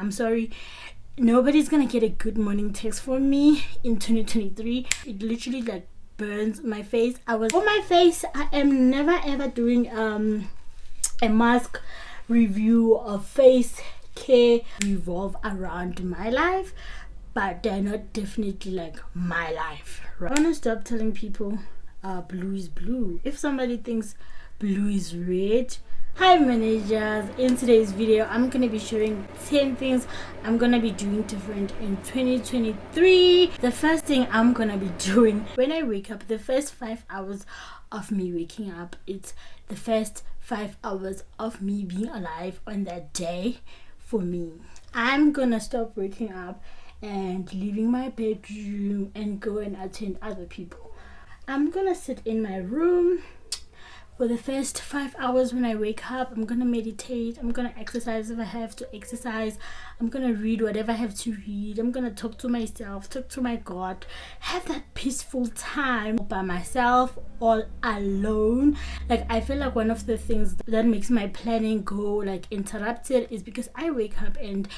I'm sorry, nobody's gonna get a good morning text from me in 2023. It literally like burns my face. For my face, I am never ever doing a mask review of face care revolve around my life, but they're not definitely like my life, right? I want to stop telling people blue is blue. If somebody thinks blue is red, hi managers, in today's video I'm gonna be showing 10 things I'm gonna be doing different in 2023. The first thing I'm gonna be doing when I wake up, the first 5 hours of me waking up, it's the first 5 hours of me being alive on that day. For me, I'm gonna stop waking up and leaving my bedroom and go and attend other people. I'm gonna sit in my room for the first 5 hours. When I wake up, I'm gonna meditate, I'm gonna exercise if I have to exercise, I'm gonna read whatever I have to read, I'm gonna talk to myself, talk to my God, have that peaceful time by myself, all alone. Like, I feel like one of the things that makes my planning go like interrupted is because I wake up and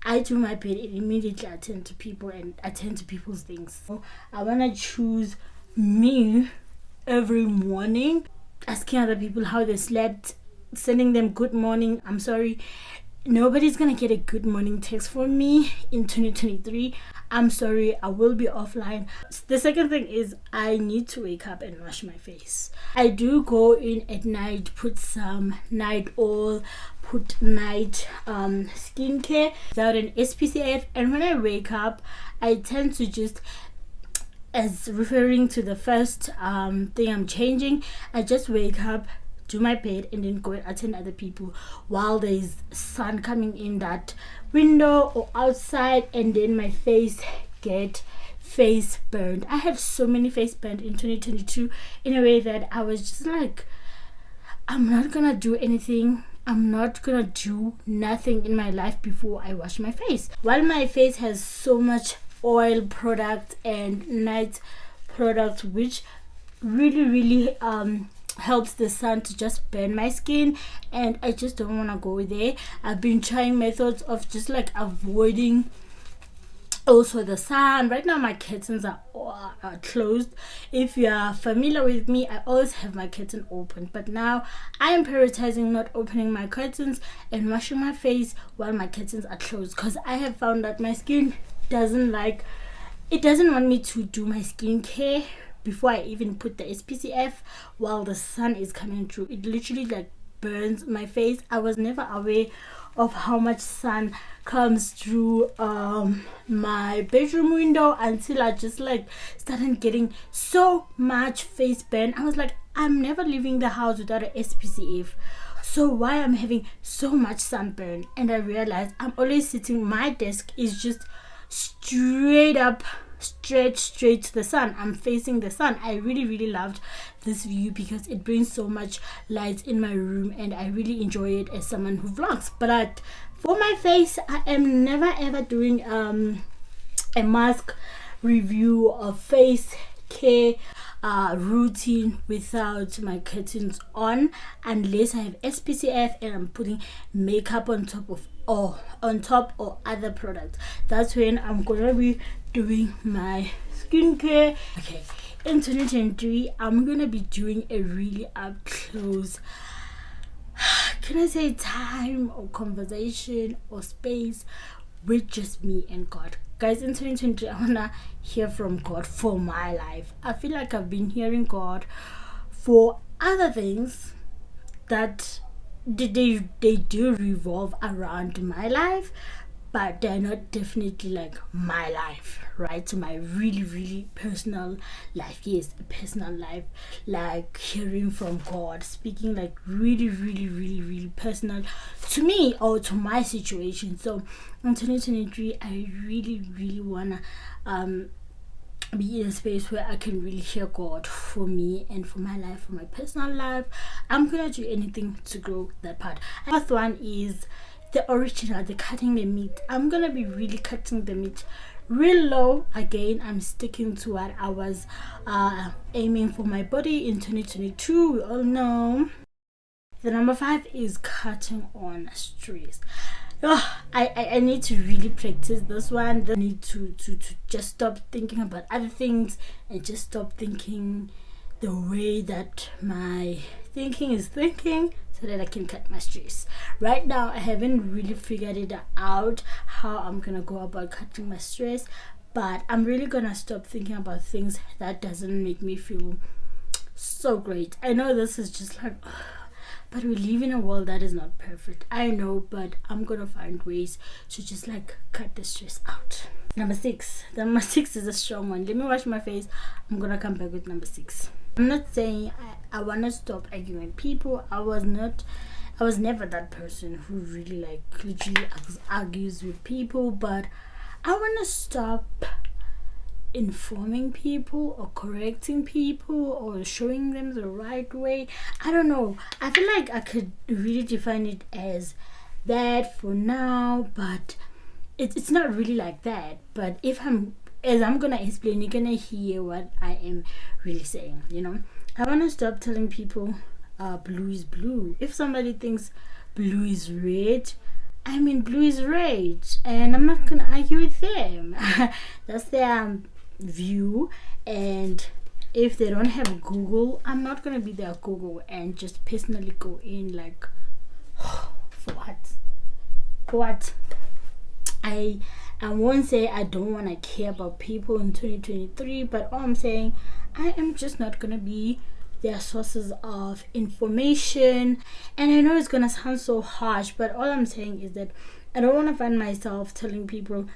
I do my bed and immediately attend to people and attend to people's things. So I wanna choose me every morning, asking other people how they slept, sending them good morning. I'm sorry, nobody's gonna get a good morning text from me in 2023. I'm sorry, I will be offline. The second thing is I need to wake up and wash my face. I do go in at night, put some night oil, put night skincare without an SPCF, and when I wake up I tend to just, as referring to the first thing I'm changing, I just wake up, do my bed, and then go and attend other people while there's sun coming in that window or outside, and then my face get face burned. I have so many face burned in 2022 in a way that I was just like, I'm not gonna do anything, I'm not gonna do nothing in my life before I wash my face. While my face has so much oil product and night product which really helps the sun to just burn my skin, and I just don't want to go there. I've been trying methods of just like avoiding also the sun. Right now my curtains are closed. If you are familiar with me, I always have my curtain open, but now I am prioritizing not opening my curtains and washing my face while my curtains are closed, because I have found that my skin doesn't want me to do my skincare before I even put the SPCF while the sun is coming through. It literally like burns my face. I was never aware of how much sun comes through my bedroom window until I just like started getting so much face burn. I was like, I'm never leaving the house without an SPCF, so why I'm having so much sunburn? And I realized I'm always sitting, my desk is just straight to the sun. I'm facing the sun. I really loved this view because it brings so much light in my room, and I really enjoy it as someone who vlogs. But for my face, I am never ever doing a mask review of face care routine without my curtains on, unless I have SPCF and I'm putting makeup on top or other products. That's when I'm gonna be doing my skincare. Okay, in 2023 I'm gonna be doing a really up close, can I say, time or conversation or space with just me and God. Guys, in 2023 I wanna hear from God for my life. I feel like I've been hearing God for other things that they do revolve around my life, but they're not definitely like my life, right? So my really personal life, yes, a personal life, like hearing from God, speaking like really personal to me or to my situation. So in 2023 I really wanna be in a space where I can really hear God for me and for my life, for my personal life. I'm gonna do anything to grow that part. Fourth one is the original, the cutting the meat. I'm gonna be really cutting the meat real low. Again, I'm sticking to what I was aiming for my body in 2022. We all know the number 5 is cutting on stress. I need to really practice this one. I need to just stop thinking about other things and just stop thinking the way that my thinking is thinking, so that I can cut my stress. Right now, I haven't really figured it out how I'm gonna go about cutting my stress, but I'm really gonna stop thinking about things that doesn't make me feel so great. I know this is just like, but we live in a world that is not perfect. I know, but I'm gonna find ways to just like cut the stress out. Number 6. Number 6 is a strong one. Let me wash my face. I'm gonna come back with number 6. I'm not saying I wanna stop arguing with people. I was never that person who really like literally argues with people, but I wanna stop informing people or correcting people or showing them the right way. I don't know. I feel like I could really define it as that for now, but it's not really like that. But as I'm gonna explain, you're gonna hear what I am really saying, you know. I wanna stop telling people blue is blue. If somebody thinks blue is red, I mean blue is red, and I'm not gonna argue with them. That's their view, and if they don't have Google, I'm not gonna be their Google and just personally go in like for what. I won't say I don't want to care about people in 2023, but all I'm saying, I am just not gonna be their sources of information. And I know it's gonna sound so harsh, but all I'm saying is that I don't want to find myself telling people,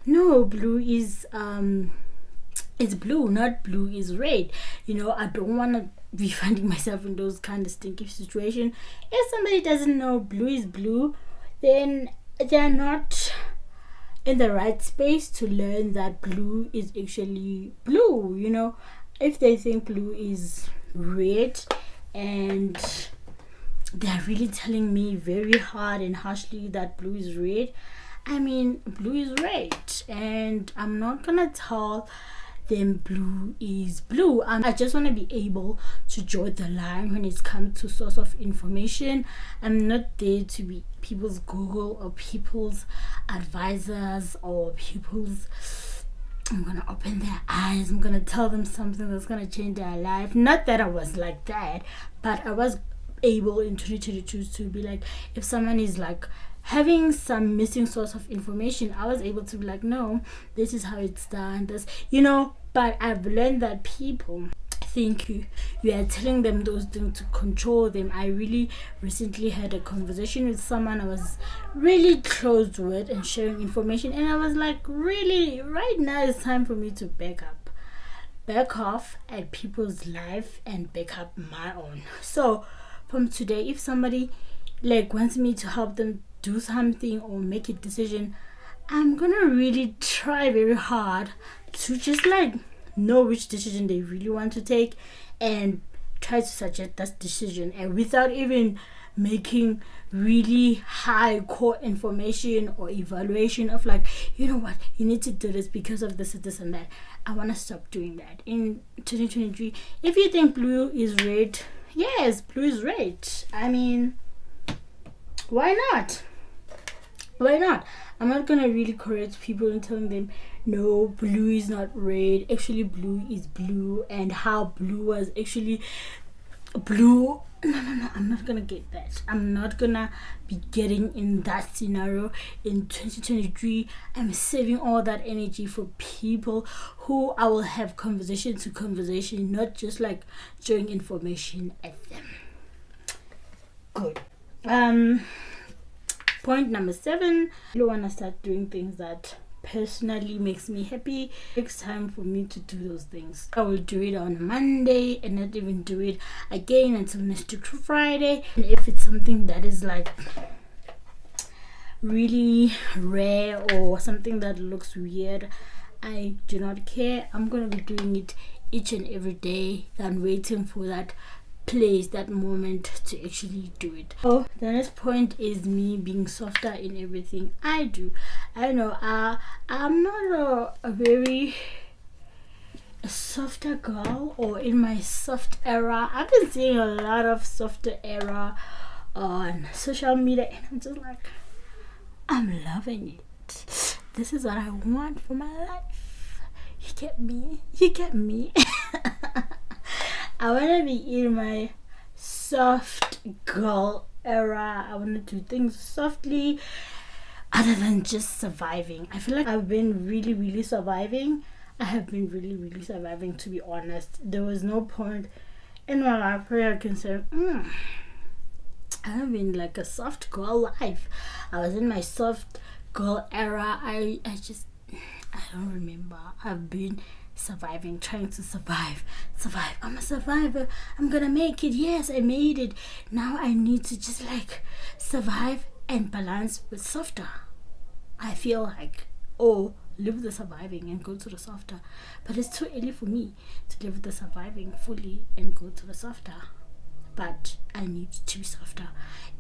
no, blue is it's blue, not blue is red. You know, I don't want to be finding myself in those kind of stinky situation. If somebody doesn't know blue is blue, then they're not in the right space to learn that blue is actually blue. You know, if they think blue is red and they're really telling me very hard and harshly that blue is red, I mean blue is red, and I'm not gonna tell them blue is blue. I just want to be able to draw the line when it comes to source of information. I'm not there to be people's Google or people's advisors or people's, I'm gonna open their eyes, I'm gonna tell them something that's gonna change their life. Not that I was like that, but I was able in 2022 to be like, if someone is like having some missing source of information, I was able to be like, no, this is how it's done, this, you know. But I've learned that people think you are telling them those things to control them. I really recently had a conversation with someone I was really close with and sharing information, and I was like, really, right now it's time for me to back off at people's life and back up my own. So from today, if somebody like wants me to help them do something or make a decision, I'm gonna really try very hard to just like know which decision they really want to take and try to suggest that decision, and without even making really high core information or evaluation of like, you know what, you need to do this because of this and that. I want to stop doing that in 2023. If you think blue is red, yes, blue is red. I mean, why not? I'm not gonna really correct people and telling them, no, blue is not red, actually blue is blue, and how blue was actually blue. No, I'm not gonna get that. I'm not gonna be getting in that scenario in 2023. I'm saving all that energy for people who I will have conversation to conversation, not just like throwing information at them. Good. Point number 7, I really want to start doing things that personally makes me happy. It takes time for me to do those things. I will do it on Monday and not even do it again until next week Friday. And if it's something that is like really rare or something that looks weird, I do not care. I'm gonna be doing it each and every day than waiting for that place, that moment to actually do it. So the next point is me being softer in everything I do. I know I'm not a very softer girl, or in my soft era. I've been seeing a lot of softer era on social media, and I'm just like, I'm loving it. This is what I want for my life. You get me? You get me? I want to be in my soft girl era. I want to do things softly other than just surviving. I feel like I've been really surviving. I have been really surviving, to be honest. There was no point in my life where I can say, I have been like a soft girl life. I was in my soft girl era. I don't remember. I've been surviving, trying to survive. I'm a survivor. I'm gonna make it. Yes, I made it. Now I need to just like survive and balance with softer. I feel like, live the surviving and go to the softer. But it's too early for me to live the surviving fully and go to the softer. But I need to be softer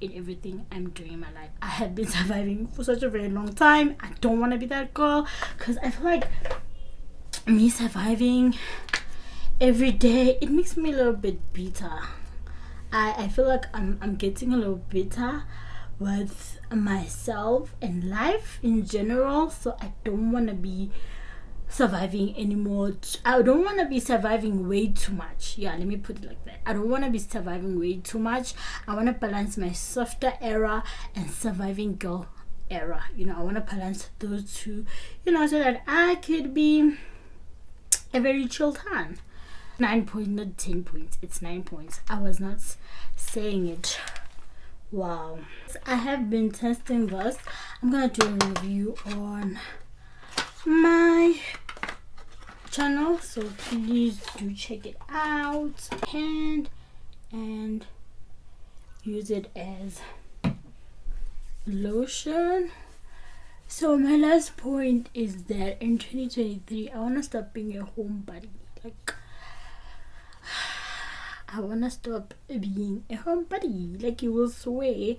in everything I'm doing in my life. I have been surviving for such a very long time. I don't want to be that girl, because I feel like me surviving every day, it makes me a little bit bitter. I feel like I'm getting a little bitter with myself and life in general. So I don't want to be surviving anymore. I don't want to be surviving way too much. Yeah, let me put it like that. I don't want to be surviving way too much. I want to balance my softer era and surviving girl era. I want to balance those two, so that I could be a very chill tan. 9 points, not 10 points. It's 9 points. I was not saying it. Wow. I have been testing this. I'm gonna do a review on my channel, so please do check it out and use it as lotion. So my last point is that in 2023 I want to stop being a homebody. Like, I want to stop being a homebody. Like, you will swear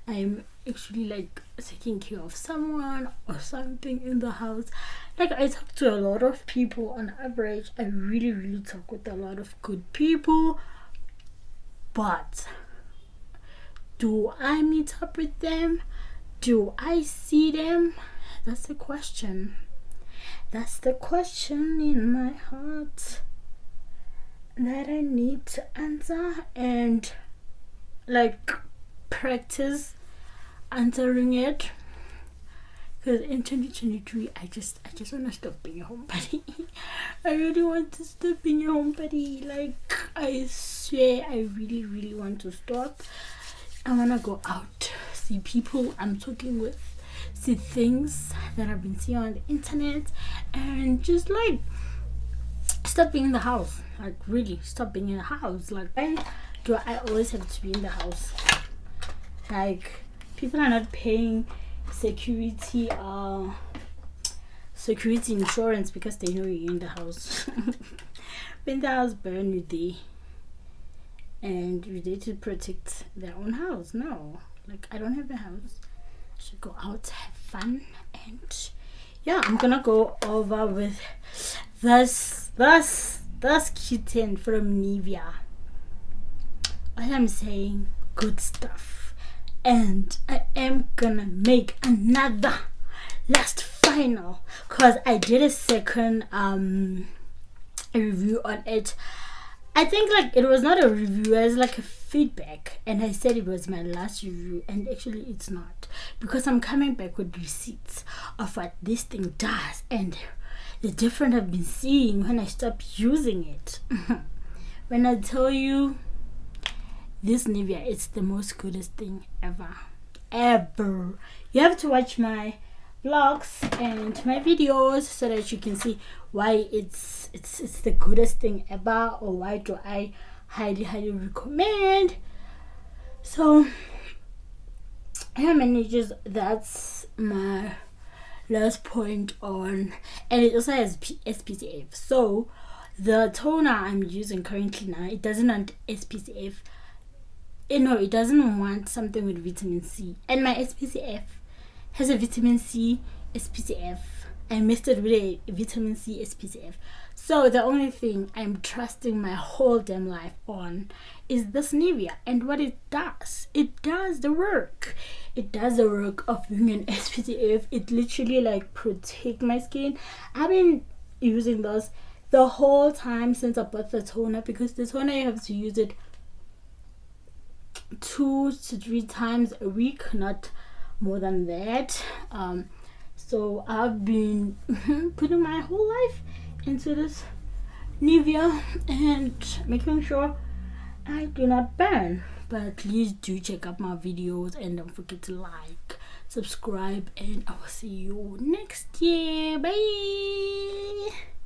I'm actually like taking care of someone or something in the house. Like, I talk to a lot of people on average. I really talk with a lot of good people, but do I meet up with them? Do I see them? That's the question. That's the question in my heart that I need to answer and like practice answering it. Because in 2023, I just want to stop being a homebody. I really want to stop being a homebody. Like, I swear, I really want to stop. I want to go out, see people I'm talking with, see things that I've been seeing on the internet, and just like stop being in the house. Like, really stop being in the house. Like, why do I always have to be in the house? Like, people are not paying security insurance because they know you're in the house. When the house burn, you there, and you there to protect their own house. No, like, I don't have a house. I should go out, have fun, and yeah, I'm gonna go over with this kitten from Nivea. All I'm saying, good stuff. And I am gonna make another last final, because I did a second review on it. I think like it was not a review, it was like a feedback, and I said it was my last review, and actually it's not, because I'm coming back with receipts of what this thing does and the difference I've been seeing when I stop using it. When I tell you, this Nivea, it's the most goodest thing ever. You have to watch my vlogs and my videos so that you can see why it's the goodest thing ever, or why do I highly recommend. So yeah, managers, that's my last point on, and it also has SPCF. So the toner I'm using currently now, it doesn't want SPCF. No, it doesn't want something with vitamin C, and my SPCF has a vitamin C SPCF. I mixed it with a vitamin C SPCF. So the only thing I'm trusting my whole damn life on is this Nivea, and what it does the work. It does the work of being an SPF. It literally like protect my skin. I've been using this the whole time since I bought the toner, because the toner you have to use it 2 to 3 times a week, not more than that. So I've been putting my whole life into this Nivea and making sure I do not burn. But please do check out my videos, and don't forget to like, subscribe, and I will see you next year. Bye.